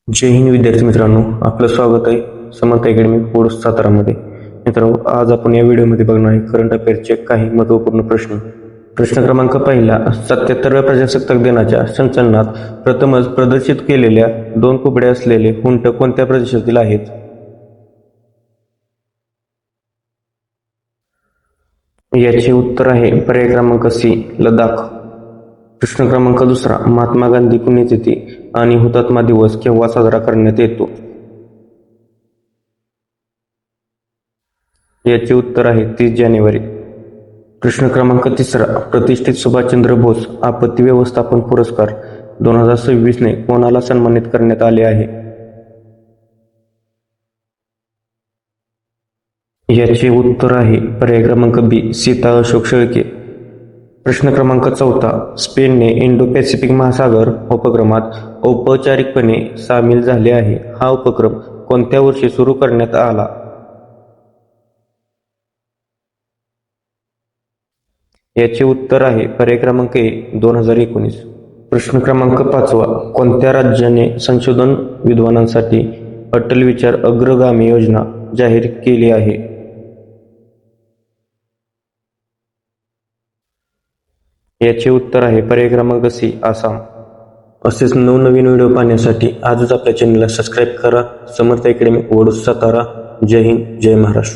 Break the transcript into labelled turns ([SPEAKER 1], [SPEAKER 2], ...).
[SPEAKER 1] जय हिंद विद्यार्थी मित्रांनो, आपलं स्वागत आहे समर्थ अकॅडमी कोर्स सातारामध्ये. मित्रांनो, आज आपण या व्हिडिओमध्ये बघणार आहे करंट अफेअरचे काही महत्त्वपूर्ण प्रश्न. प्रश्न क्रमांक पहिला, 77व्या प्रजासत्ताक दिनाच्या संचलनात प्रथमच प्रदर्शित केलेल्या 2 कुबड्या असलेले उंट कोणत्या प्रदेशातील आहेत? याचे उत्तर आहे पर्याय क्रमांक सी, लडाख. प्रश्न क्रमांक दुसरा, महात्मा गांधी पुण्यतिथी आणि हुतात्मा दिवस केव्हा साजरा करण्यात येतो? याचे उत्तर आहे 30 जानेवारी. प्रश्न क्रमांक तिसरा, प्रतिष्ठित सुभाषचंद्र बोस आपत्ती व्यवस्थापन पुरस्कार 2026 ने कोणाला सन्मानित करण्यात आले आहे? याचे उत्तर आहे पर्याय क्रमांक बी, सीता अशोक शेळके. प्रश्न क्रमांक चौथा, स्पेनने इंडो पॅसिफिक महासागर उपक्रमात औपचारिकपणे सामील झाले आहे. हा उपक्रम कोणत्या वर्षी सुरू करण्यात आला? याचे उत्तर आहे पर्याय क्रमांक ए, 2019. प्रश्न क्रमांक पाचवा, कोणत्या राज्याने संशोधन विद्वानांसाठी अटल विचार अग्रगामी योजना जाहीर केली आहे? याचे उत्तर आहे पर्याय क्रमांक सी, आसाम. असेच नवनवीन व्हिडिओ पाहण्यासाठी आजच आपल्या चॅनलला सबस्क्राईब करा. समर्थ अकॅडमी कोर्स सातारा. जय हिंद, जय महाराष्ट्र.